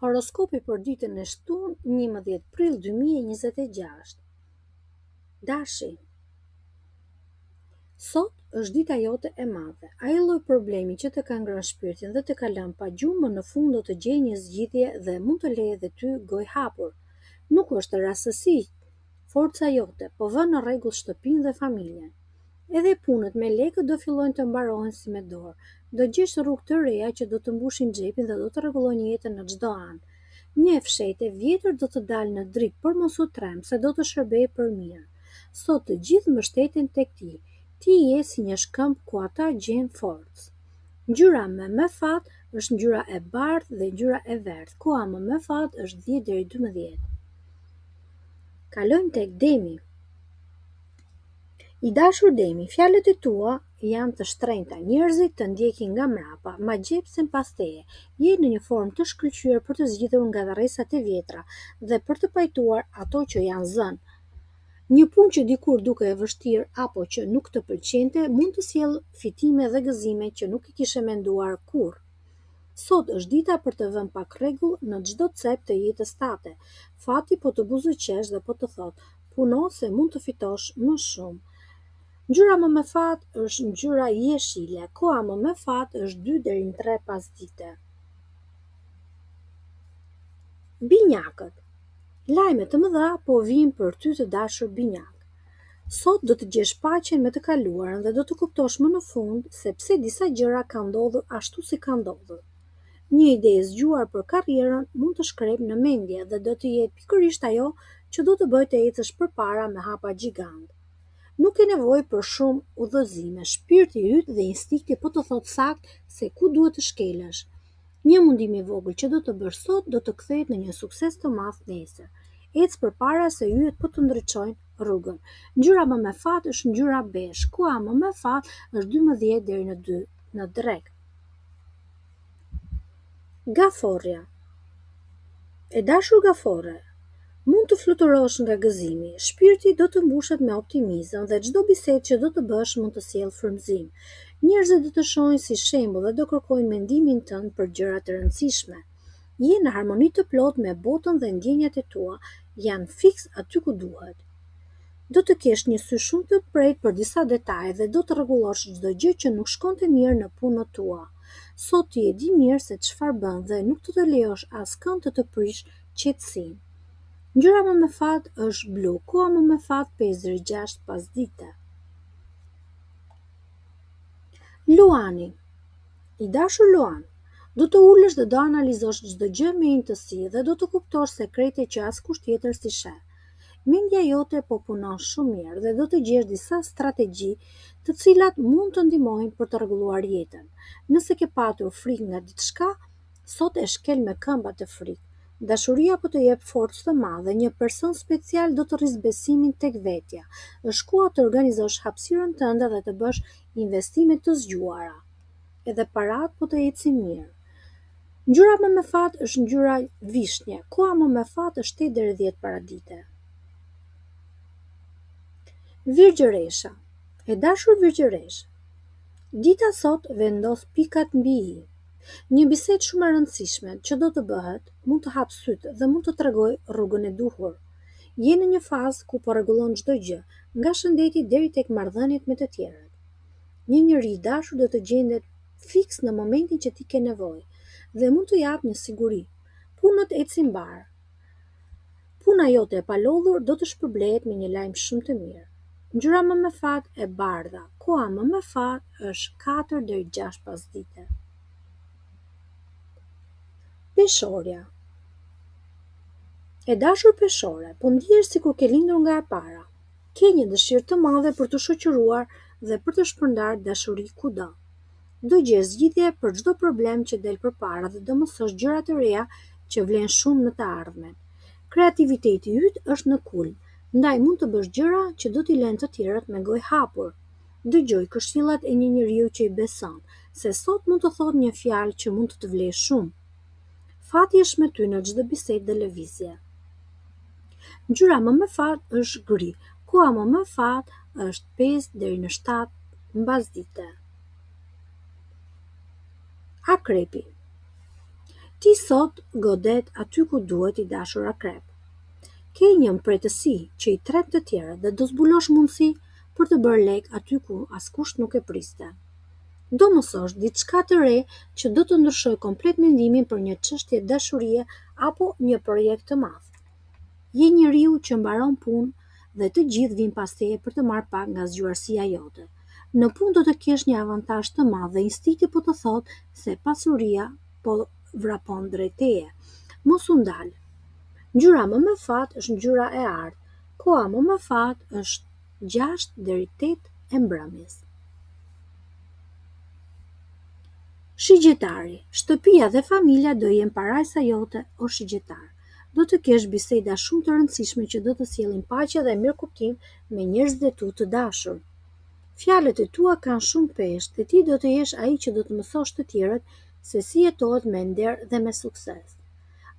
Horoskopi për ditën e shtunë, 11 prill 2026. Dashi. Sot është dita jote e madhe. Ai lloj problemi që të ka ngrënë shpirtin dhe të ka lënë pa gjumë në fund do të gjejë një zgjidhje dhe mund të lejë edhe ty gojë hapur. Nuk është rastësi forca jote, po vën në rregull shtëpinë dhe familjen. Edhe punët me lekë do fillojnë të mbarohen si me dorë. Do gjesh rrugë të reja që do të mbushin xhepin dhe do të rregullojnë jetën në çdo anë. Një fshetë e vjetër do të dalë në drik për mos u tremë se do të shërbejë për mirë. Sot të gjithë mbështeten tek ti. Ti je si një shkëmb ku ata gjejnë forcë. Ngjyra më fat është ngjyra e bardhë dhe ngjyra e verdhë. Koha më fat është 10 deri 12. Kalojmë tek Demi. I dashur Demi, fjalët e tua janë të shtrenjta, njerëzit të ndjekin nga mrapa, ma gjepsen pas teje. Je në një formë të shkëlqyer për të zgjidhur nga rresat e vjetra dhe për të pajtuar ato që janë zënë. Një punë që dikur duke e vështirë apo që nuk të pëlqente mund të sjellë fitime dhe gëzime që nuk i kishe menduar kurrë. Sot është dita për të vënë pak rregull në çdo cep të jetës tate. Fati po të buzëqesh dhe po të thotë, puno se mund të fitosh më shumë. Ngjyra më fat është ngjyra jeshile. Koha më fat është 2 deri në 3 pasdite. Binjakët. Lajme të mëdha po vijnë për ty të dashur binjak. Sot do të gjesh paqen me të kaluarën dhe do të kuptosh më në fund se pse disa gjëra kanë ndodhur ashtu si kanë ndodhur. Një ide e zgjuar për karrierën mund të shkrepë në mendje dhe do të jetë pikërisht ajo që do të bëjë të ecësh përpara me hapa gjigant. Nuk ke nevojë për shumë udhëzime, shpirti yt dhe instinkti po të thotë saktë se ku duhet të shkelesh. Një mundim i vogël që do të bësh sot do të kthehet në një sukses të madh nesër. Ec përpara se yjet po të ndriçojnë rrugën. Ngjyra më fat është ngjyra bezh. Koha më fat është 12 deri në 2 në drek. Gaforja. E dashur Gafore, mund të fluturosh nga gëzimi, shpirti do të mbushet me optimizëm dhe çdo bisedë që do të bësh mund të sjellë frymëzim. Njerëzit do të shohin si shembull dhe do kërkojnë mendimin tënd për gjëra të rëndësishme. Je në harmoni të plotë me botën dhe ndjenjat e tua janë fiks aty ku duhet. Do të kesh një sy shumë të prejtë për disa detaje dhe do të rregullosh çdo gjë që nuk shkonte mirë në punën tua. Sot ti e di mirë se çfarë bën dhe nuk do të lejosh askënd të prish qetësinë. Ngjyra më fat është blu. Koha më fat 5-6 pasdite. Luani. I dashur Luan, do të ulesh dhe do analizosh çdo gjë me intësi dhe do të kuptosh sekrete që askush tjetër si sheh. Mendja jote po punon shumë mirë dhe do të gjesh disa strategji të cilat mund të ndihmojnë për të rregulluar jetën. Nëse ke patur frikë nga diçka, sot e shkel me këmba të frikë. Dashuria po të jep forcë të madhe, një person special do të rrisë besimin tek vetja. Është koha të organizosh hapësirën tënde dhe të bësh investime të zgjuara. Edhe parat po të ecin mirë. Ngjyra më fat është ngjyra vishnje. Koha më fat është 8 deri 10 paradite. Virgjëresha. E dashur Virgjëresh, dita sot vendos pikat mbi i. Një bisedë shumë e rëndësishme që do të bëhet mund të hapë sytë dhe mund të tregojë rrugën e duhur. Je në një fazë ku po rregullon çdo gjë, nga shëndeti deri tek marrëdhëniet me të tjerët. Një njeri i dashur do të gjendet fiks në momentin që ti ke nevojë dhe mund të japë një siguri. Punët ecin mbar. Puna jote e palodhur do të shpërblehet me një lajm shumë të mirë. Ngjyra më fat e bardha. Koha më fat është 4 deri 6 pasdite. Peshorja. E dashur Peshore, po ndihesh sikur ke lindur nga e para. Ke një dëshirë të madhe për të shoqëruar dhe për të shpërndarë dashuri kudo. Do gjesh zgjidhje për çdo problem që del përpara dhe do mësosh gjëra të reja që vlen shumë në të ardhmen. Kreativiteti yt është në kulm, ndaj mund të bësh gjëra që do t'i lënë të tjerët me gojë hapur. Dëgjoj këshillat e një njeriu që i beson, se sot mund të thotë një fjalë që mund të të vlejë shumë. Fati është me ty në çdo bisedë dhe lëvizje. Ngjyra më fat është gri. Koha më fat është 5 deri në 7 mbasdite. Akrepi. Ti sot godet aty ku duhet i dashur akrep. Ke një mpretësi që i tret të tjerët dhe do zbulosh mundësi për të bërë lek aty ku askush nuk e priste. Do mësosh diçka të re që do të ndryshoj komplet mendimin për një çështje dashurie apo një projekt të madh. Je njeriu që mbaron punë dhe të gjithë vijnë pas teje për të marrë pak nga zgjuarësia jote. Në punë do të kesh një avantazh të madh dhe instinkti po të thotë se pasuria po vrapon drejt teje. Mos u ndal. Ngjyra më me fat është ngjyra e artë. Koha më me fat është 6 deri 8 e mbrëmjes. Shigjetari. Shtëpia dhe familja do jenë parajsa jote o shigjetar. Do të kesh biseda shumë të rëndësishme që do të sjellin paqe dhe mirëkuptim me njerëzit e tu të dashur. Fjalët e tua kanë shumë peshë dhe ti do të jesh ai që do të mësosh të tjerët se si jetohet me nder dhe me sukses.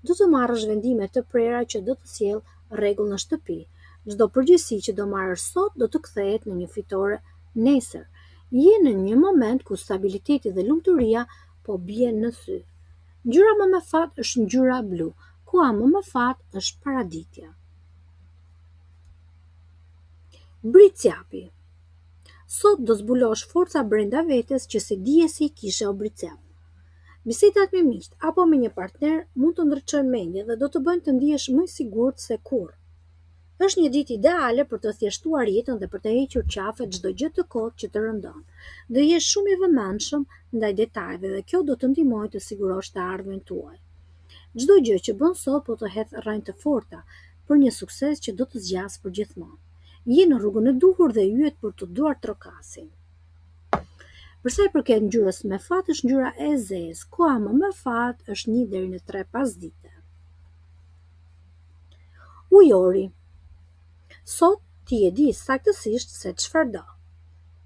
Do të marrësh vendime të prera që do të sjell rregull në shtëpi. Çdo përgjegjësi që do marrësh sot do të kthehet në një fitore nesër. Je në një moment ku stabiliteti dhe lumturia po bien në sy. Ngjyra më me fat është ngjyra blu. Koha më me fat është paraditja. Bricjapi. Sot do zbulosh forca brenda vetes që se dije se i kishe o bricjap. Bisedat me miqt apo me një partner mund të ndriçojnë mendjen dhe do të bëjnë të ndihesh më i sigurt se kurrë. Është një ditë ideale për të thjeshtuar jetën dhe për të hequr qafe çdo gjë të kotë që të rëndon. Do jesh shumë i vëmendshëm ndaj detajeve dhe kjo do të ndihmojë të sigurosh të ardhmen tuaj. Çdo gjë që bën sot po të hedh rrënjë të forta për një sukses që do të zgjasë përgjithmonë. Je në rrugën e duhur dhe yjet për të duar trokasin. Për sa i përket ngjyrës me fat është ngjyra e zezë. Koha më me fat është 1 deri në 3 pasdite. Ujori. Sot ti e di saktësisht se çfarë do.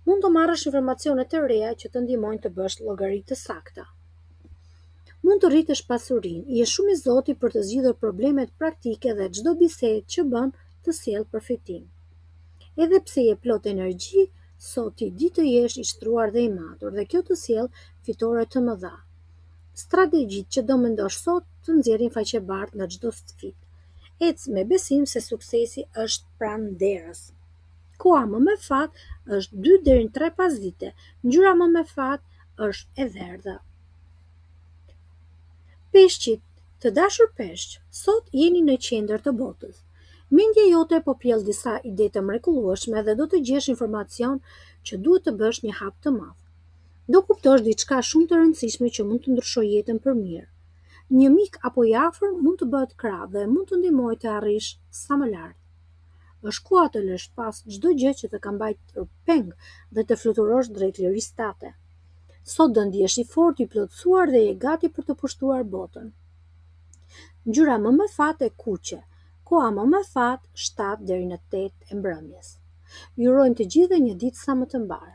Mund të marrësh informacione të reja që të ndihmojnë të bësh llogari të sakta. Mund të rritësh pasurinë, je shumë i zoti për të zgjidhur problemet praktike dhe çdo bisedë që bën të sjell përfitim. Edhe pse je plot energji, sot ti di të jesh i shtruar dhe i matur dhe kjo të sjell fitore të mëdha. Strategjitë që do mendosh sot të nxjerrin faqebardh nga çdo sfidë. Ec me besim se suksesi është pranë derës. Koha më me fat është 2 deri në 3 pasdite. Ngjyra më me fat është e verdha. Peshqit, të dashur peshq, sot jeni në qendër të botës. Mendja jote po pjell disa ide të mrekullueshme dhe do të gjesh informacion që duhet të bësh një hap të madh. Do kuptosh diçka shumë të rëndësishme që mund të ndryshojë jetën për mirë. Një mik apo i afër mund të bëhet krah dhe mund të ndihmojë të arrish sa më lart. Është koha të lësh pas çdo gjë që të ka mbajtur peng dhe të fluturosh drejt lirisë tate. Sot do ndihesh i fortë, i plotësuar dhe je gati për të pushtuar botën. Ngjyra më me fat e kuqe. Koha më me fat 7 deri në 8 e mbrëmjes. Ju urojmë të gjithëve një ditë sa më të mbar.